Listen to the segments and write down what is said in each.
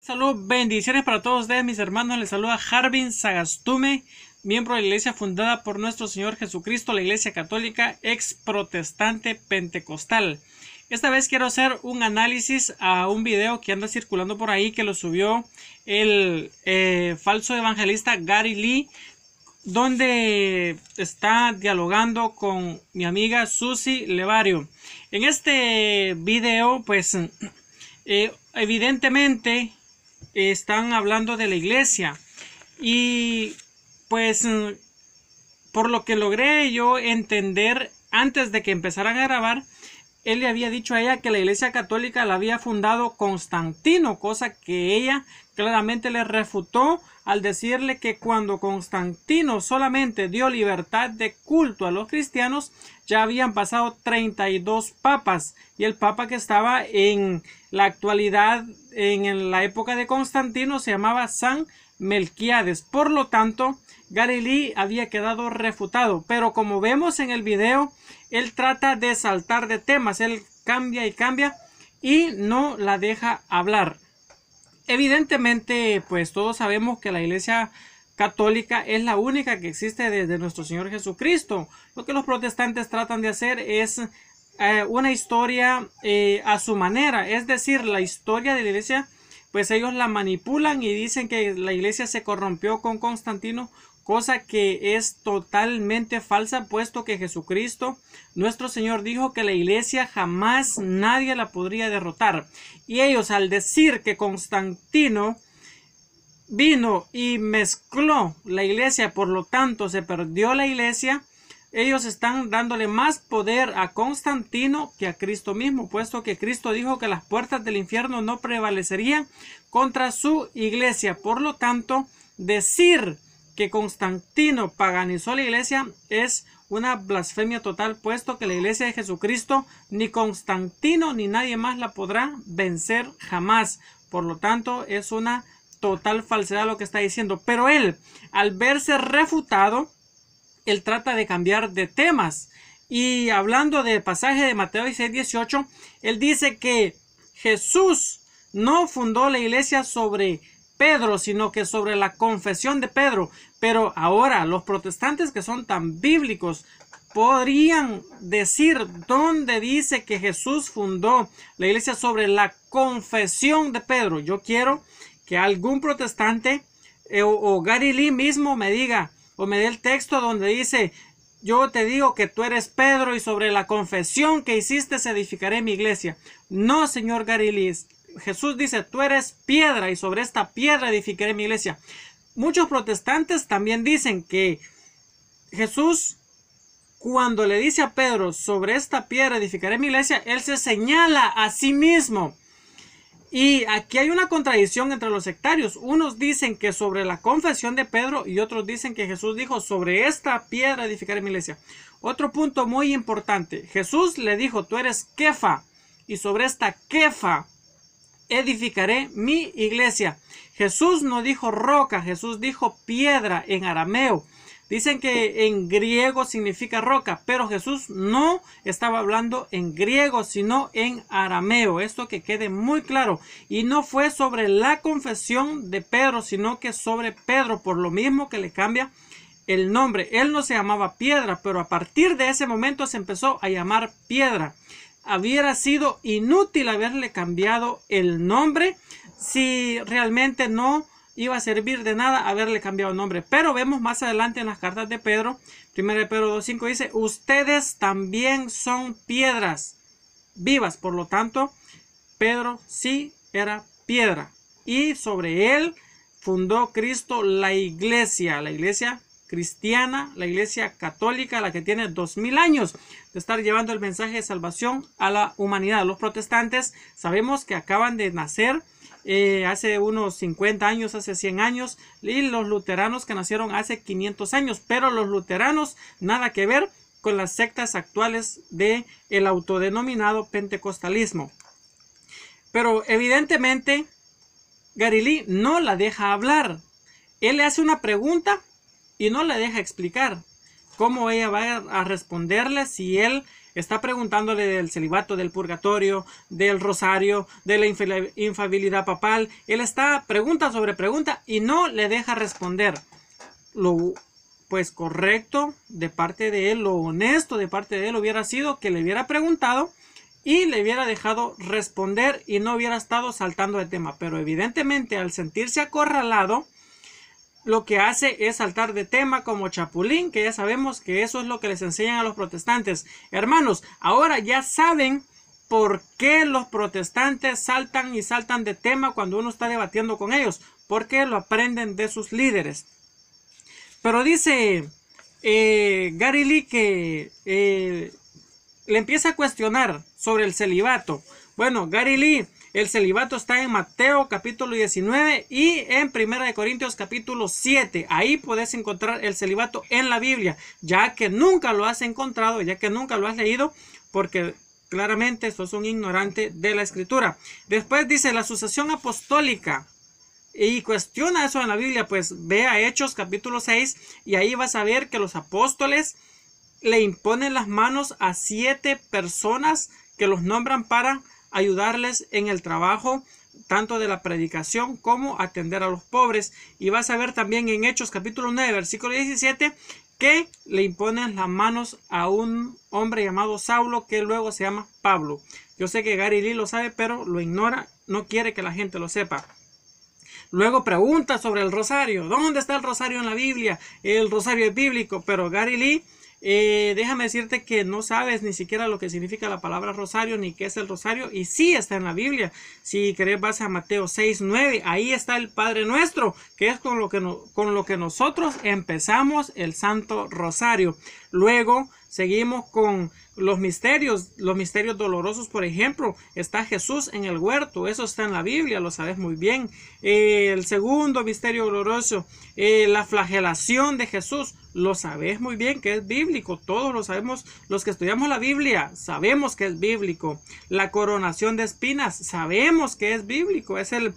Salud, bendiciones para todos ustedes, mis hermanos. Les saluda Harvin Sagastume, miembro de la iglesia fundada por nuestro Señor Jesucristo, la iglesia católica ex protestante pentecostal. Esta vez quiero hacer un análisis a un video que anda circulando por ahí, que lo subió el falso evangelista Gary Lee, donde está dialogando con mi amiga Susi Levario. En este video, pues evidentemente están hablando de la iglesia, y pues por lo que logré yo entender antes de que empezaran a grabar, él le había dicho a ella que la iglesia católica la había fundado Constantino, cosa que ella claramente le refutó al decirle que cuando Constantino solamente dio libertad de culto a los cristianos, ya habían pasado 32 papas, y el papa que estaba en la actualidad en la época de Constantino se llamaba San Melquiades. Por lo tanto, Gary Lee había quedado refutado, pero como vemos en el video, él trata de saltar de temas, él cambia y cambia y no la deja hablar. Evidentemente, pues todos sabemos que la iglesia católica es la única que existe desde nuestro Señor Jesucristo. Lo que los protestantes tratan de hacer es una historia a su manera, es decir, la historia de la iglesia, pues ellos la manipulan y dicen que la iglesia se corrompió con Constantino, cosa que es totalmente falsa, puesto que Jesucristo, nuestro Señor, dijo que la iglesia jamás nadie la podría derrotar. Y ellos, al decir que Constantino vino y mezcló la iglesia, por lo tanto se perdió la iglesia, ellos están dándole más poder a Constantino que a Cristo mismo, puesto que Cristo dijo que las puertas del infierno no prevalecerían contra su iglesia. Por lo tanto, decir que Constantino paganizó la iglesia es una blasfemia total, puesto que la iglesia de Jesucristo ni Constantino ni nadie más la podrá vencer jamás. Por lo tanto, es una total falsedad lo que está diciendo. Pero él, al verse refutado, él trata de cambiar de temas. Y hablando del pasaje de Mateo 6:18, él dice que Jesús no fundó la iglesia sobre Pedro, sino que sobre la confesión de Pedro. Pero ahora los protestantes, que son tan bíblicos, podrían decir dónde dice que Jesús fundó la iglesia sobre la confesión de Pedro. Yo quiero que algún protestante o Gary Lee mismo me diga o me dé el texto donde dice: yo te digo que tú eres Pedro y sobre la confesión que hiciste edificaré mi iglesia. No, señor Gary Lee. Jesús dice: tú eres piedra y sobre esta piedra edificaré mi iglesia. Muchos protestantes también dicen que Jesús, cuando le dice a Pedro: sobre esta piedra edificaré mi iglesia, él se señala a sí mismo. Y aquí hay una contradicción entre los sectarios. Unos dicen que sobre la confesión de Pedro y otros dicen que Jesús dijo: sobre esta piedra edificaré mi iglesia. Otro punto muy importante: Jesús le dijo: tú eres Kefa y sobre esta Kefa edificaré mi iglesia. Jesús no dijo roca, Jesús dijo piedra en arameo. Dicen que en griego significa roca, pero Jesús no estaba hablando en griego, sino en arameo. Esto que quede muy claro. Y no fue sobre la confesión de Pedro, sino que sobre Pedro, por lo mismo que le cambia el nombre. Él no se llamaba Piedra, pero a partir de ese momento se empezó a llamar Piedra. Hubiera sido inútil haberle cambiado el nombre si realmente no iba a servir de nada haberle cambiado el nombre. Pero vemos más adelante en las cartas de Pedro, 1 de Pedro 2:5 dice: ustedes también son piedras vivas. Por lo tanto, Pedro sí era piedra, y sobre él fundó Cristo la iglesia cristiana, la iglesia católica, la que tiene 2000 años de estar llevando el mensaje de salvación a la humanidad. Los protestantes sabemos que acaban de nacer hace unos 50 años, hace 100 años, y los luteranos que nacieron hace 500 años, pero los luteranos nada que ver con las sectas actuales de el autodenominado pentecostalismo. Pero evidentemente Gary Lee no la deja hablar. Él le hace una pregunta y no la deja explicar. ¿Cómo ella va a responderle si él Está preguntándole del celibato, del purgatorio, del rosario, de la infalibilidad papal. Él está pregunta sobre pregunta y no le deja responder. Lo pues correcto de parte de él, lo honesto de parte de él hubiera sido que le hubiera preguntado y le hubiera dejado responder y no hubiera estado saltando de tema. Pero evidentemente al sentirse acorralado, lo que hace es saltar de tema como chapulín, que ya sabemos que eso es lo que les enseñan a los protestantes. Hermanos, ahora ya saben por qué los protestantes saltan y saltan de tema cuando uno está debatiendo con ellos, porque lo aprenden de sus líderes. Pero dice Gary Lee que le empieza a cuestionar sobre el celibato. Bueno, Gary Lee, el celibato está en Mateo capítulo 19 y en 1 Corintios capítulo 7. Ahí puedes encontrar el celibato en la Biblia, ya que nunca lo has encontrado, ya que nunca lo has leído, porque claramente sos un ignorante de la escritura. Después dice la sucesión apostólica. Y cuestiona eso en la Biblia, pues ve a Hechos capítulo 6 y ahí vas a ver que los apóstoles le imponen las manos a 7 personas que los nombran para ayudarles en el trabajo tanto de la predicación como atender a los pobres. Y vas a ver también en Hechos capítulo 9 versículo 17 que le imponen las manos a un hombre llamado Saulo, que luego se llama Pablo. Yo sé que Gary Lee lo sabe, pero lo ignora, no quiere que la gente lo sepa. Luego pregunta sobre el rosario. ¿Dónde está el rosario en la Biblia? El rosario es bíblico. Pero Gary Lee, déjame decirte que no sabes ni siquiera lo que significa la palabra rosario ni qué es el rosario. Y sí está en la Biblia. Si querés vas a Mateo 6:9. Ahí está el Padre Nuestro, que es con lo que nosotros empezamos el Santo Rosario. Luego seguimos con los misterios dolorosos. Por ejemplo, está Jesús en el huerto, eso está en la Biblia, lo sabes muy bien. El segundo misterio doloroso, la flagelación de Jesús, lo sabes muy bien que es bíblico, todos lo sabemos, los que estudiamos la Biblia sabemos que es bíblico. La coronación de espinas, sabemos que es bíblico, es el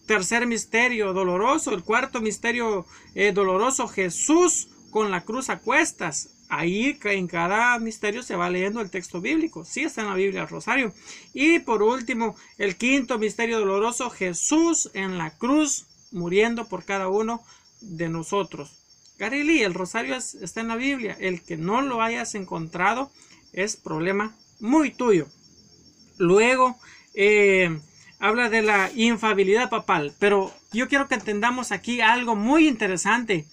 tercer misterio doloroso. El cuarto misterio doloroso, Jesús con la cruz a cuestas. Ahí en cada misterio se va leyendo el texto bíblico. Sí está en la Biblia el rosario. Y por último, el quinto misterio doloroso, Jesús en la cruz muriendo por cada uno de nosotros. Gary Lee, el rosario está en la Biblia. El que no lo hayas encontrado es problema muy tuyo. Luego habla de la infalibilidad papal. Pero yo quiero que entendamos aquí algo muy interesante.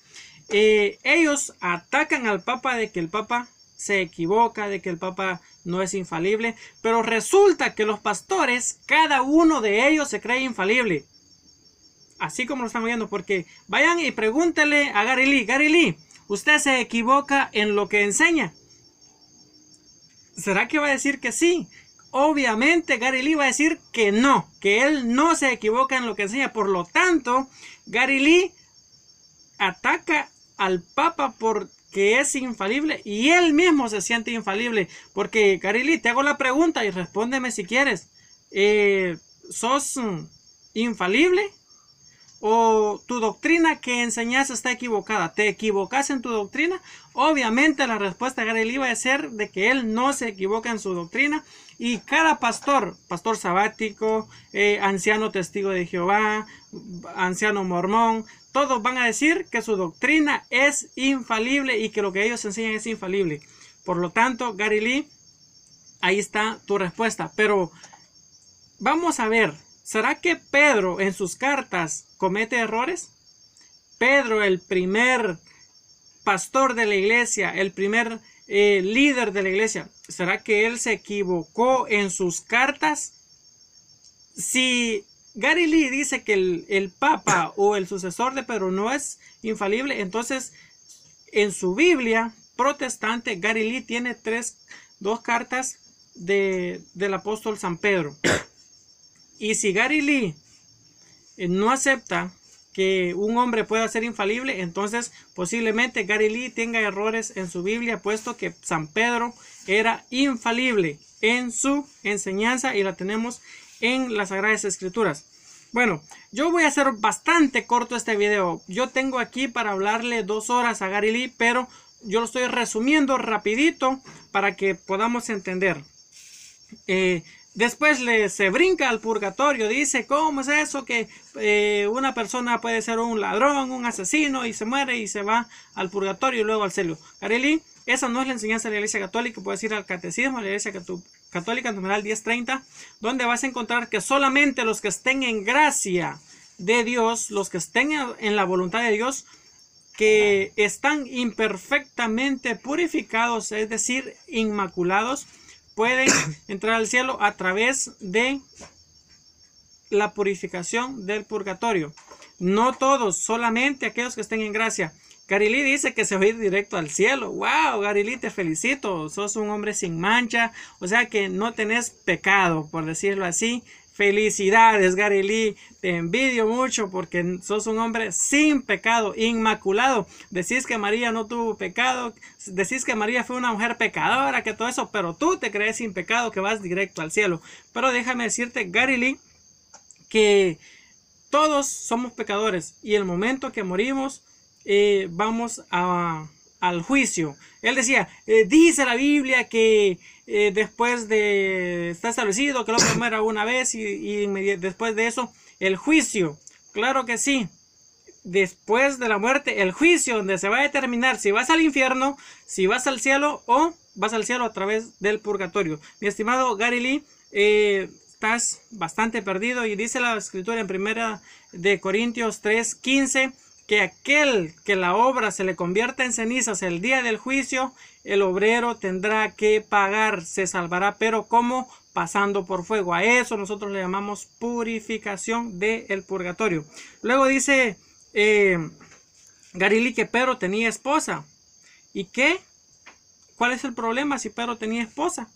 Ellos atacan al Papa de que el Papa se equivoca, de que el Papa no es infalible, pero resulta que los pastores, cada uno de ellos se cree infalible, así como lo están viendo, porque vayan y pregúntele a Gary Lee, ¿usted se equivoca en lo que enseña? ¿Será que va a decir que sí? Obviamente Gary Lee va a decir que no, que él no se equivoca en lo que enseña. Por lo tanto, Gary Lee ataca al Papa porque es infalible y él mismo se siente infalible. Porque, Gary Lee, te hago la pregunta y respóndeme si quieres. ¿Sos infalible? ¿O tu doctrina que enseñas está equivocada? ¿Te equivocas en tu doctrina? Obviamente la respuesta de Gary Lee va a ser de que él no se equivoca en su doctrina. Y cada pastor sabático, anciano testigo de Jehová, anciano mormón, todos van a decir que su doctrina es infalible y que lo que ellos enseñan es infalible. Por lo tanto, Gary Lee, ahí está tu respuesta. Pero vamos a ver, ¿será que Pedro en sus cartas comete errores? Pedro, el primer pastor de la iglesia, el primer líder de la iglesia, ¿será que él se equivocó en sus cartas? Si Gary Lee dice que el Papa o el sucesor de Pedro no es infalible, entonces en su Biblia protestante Gary Lee tiene dos cartas del apóstol San Pedro. Y si Gary Lee no acepta que un hombre pueda ser infalible, entonces posiblemente Gary Lee tenga errores en su Biblia, puesto que San Pedro era infalible en su enseñanza y la tenemos en las Sagradas Escrituras. Bueno, yo voy a hacer bastante corto este video. Yo tengo aquí para hablarle 2 horas a Gary Lee, pero yo lo estoy resumiendo rapidito para que podamos entender. Después se brinca al purgatorio. Dice, ¿cómo es eso que una persona puede ser un ladrón, un asesino y se muere y se va al purgatorio y luego al cielo? Garely, esa no es la enseñanza de la Iglesia Católica. Puedes ir al Catecismo de la Iglesia Católica, numeral 1030, donde vas a encontrar que solamente los que estén en gracia de Dios, los que estén en la voluntad de Dios, que están imperfectamente purificados, es decir, inmaculados, pueden entrar al cielo a través de la purificación del purgatorio. No todos, solamente aquellos que estén en gracia. Garely dice que se va a ir directo al cielo. ¡Wow! Garely, te felicito. Sos un hombre sin mancha. O sea que no tenés pecado, por decirlo así. Felicidades, Garely. Te envidio mucho porque sos un hombre sin pecado, inmaculado. Decís que María no tuvo pecado. Decís que María fue una mujer pecadora, que todo eso. Pero tú te crees sin pecado, que vas directo al cielo. Pero déjame decirte, Garely, que todos somos pecadores. Y el momento que morimos, vamos al juicio. Él decía, dice la Biblia que después de está establecido que el hombre muera una vez y después de eso el juicio. Claro que sí. Después de la muerte, el juicio, donde se va a determinar si vas al infierno, si vas al cielo o vas al cielo a través del purgatorio. Mi estimado Garely, estás bastante perdido, y dice la escritura en 1 Corintios 3:15 que aquel que la obra se le convierta en cenizas el día del juicio, el obrero tendrá que pagar, se salvará, pero ¿cómo? Pasando por fuego. A eso nosotros le llamamos purificación del purgatorio. Luego dice Garely que Pedro tenía esposa. ¿Y qué? ¿Cuál es el problema si Pedro tenía esposa?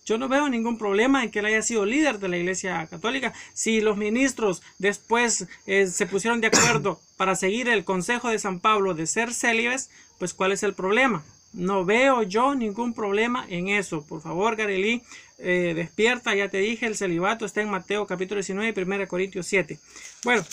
Yo no veo ningún problema en que él haya sido líder de la Iglesia Católica. Si los ministros después se pusieron de acuerdo para seguir el consejo de San Pablo de ser célibes, pues ¿cuál es el problema? No veo yo ningún problema en eso. Por favor, Garely, despierta. Ya te dije, el celibato está en Mateo capítulo 19 y 1 Corintios 7. Bueno.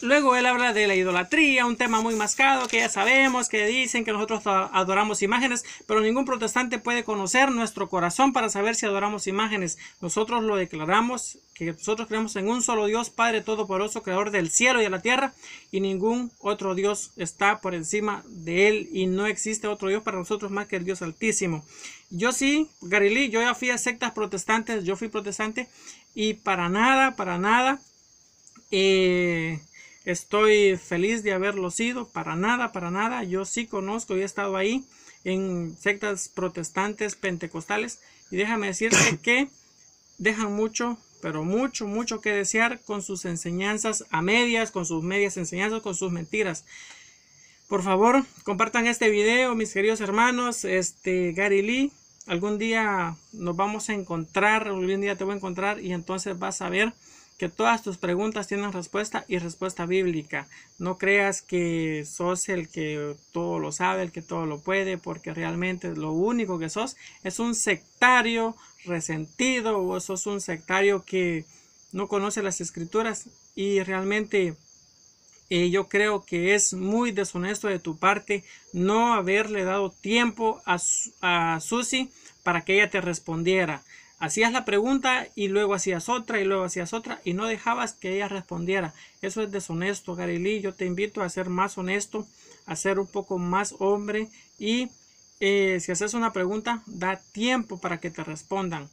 Luego él habla de la idolatría, un tema muy mascado que ya sabemos, que dicen que nosotros adoramos imágenes, pero ningún protestante puede conocer nuestro corazón para saber si adoramos imágenes. Nosotros lo declaramos, que nosotros creemos en un solo Dios, Padre Todopoderoso, Creador del cielo y de la tierra, y ningún otro Dios está por encima de él, y no existe otro Dios para nosotros más que el Dios Altísimo. Yo sí, Garely, yo ya fui a sectas protestantes, yo fui protestante, y para nada, estoy feliz de haberlo sido, para nada. Yo sí conozco y he estado ahí en sectas protestantes pentecostales, y déjame decirte que dejan mucho, pero mucho que desear con sus enseñanzas a medias, con sus medias enseñanzas, con sus mentiras. Por favor, compartan este video, mis queridos hermanos. Garely, algún día nos vamos a encontrar, algún día te voy a encontrar, y entonces vas a ver que todas tus preguntas tienen respuesta, y respuesta bíblica. No creas que sos el que todo lo sabe, el que todo lo puede, porque realmente lo único que sos es un sectario resentido, o sos un sectario que no conoce las escrituras, y realmente yo creo que es muy deshonesto de tu parte no haberle dado tiempo a Susi para que ella te respondiera. Hacías la pregunta y luego hacías otra y luego hacías otra y no dejabas que ella respondiera. Eso es deshonesto, Garely. Yo te invito a ser más honesto, a ser un poco más hombre, y si haces una pregunta, da tiempo para que te respondan.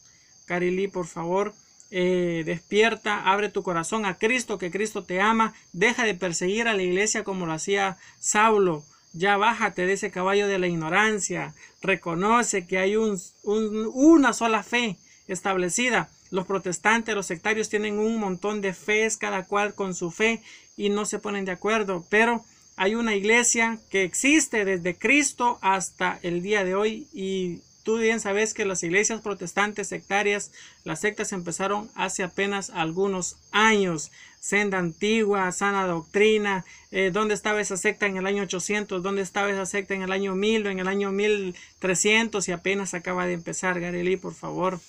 Garely, por favor, despierta, abre tu corazón a Cristo, que Cristo te ama. Deja de perseguir a la iglesia como lo hacía Saulo. Ya bájate de ese caballo de la ignorancia. Reconoce que hay una sola fe establecida. Los protestantes, los sectarios tienen un montón de fees, cada cual con su fe, y no se ponen de acuerdo, pero hay una iglesia que existe desde Cristo hasta el día de hoy, y tú bien sabes que las iglesias protestantes sectarias, las sectas empezaron hace apenas algunos años. Senda Antigua, Sana Doctrina, ¿dónde estaba esa secta en el año 800? ¿Dónde estaba esa secta en el año 1000 o en el año 1300? Y apenas acaba de empezar. Garely, por favor,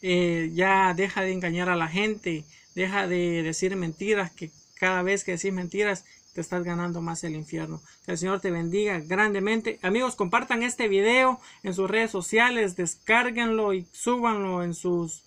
ya deja de engañar a la gente, deja de decir mentiras, que cada vez que decís mentiras te estás ganando más el infierno. Que el Señor te bendiga grandemente. Amigos, compartan este video en sus redes sociales, descárguenlo y súbanlo en sus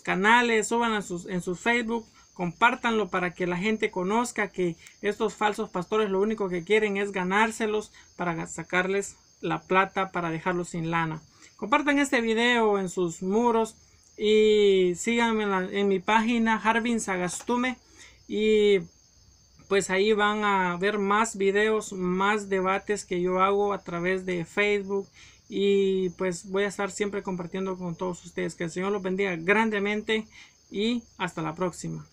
canales, súbanlo en sus Facebook. Compártanlo para que la gente conozca que estos falsos pastores lo único que quieren es ganárselos para sacarles la plata, para dejarlos sin lana. Compartan este video en sus muros y síganme en mi página Harvin Sagastume, y pues ahí van a ver más videos, más debates que yo hago a través de Facebook, y pues voy a estar siempre compartiendo con todos ustedes. Que el Señor los bendiga grandemente y hasta la próxima.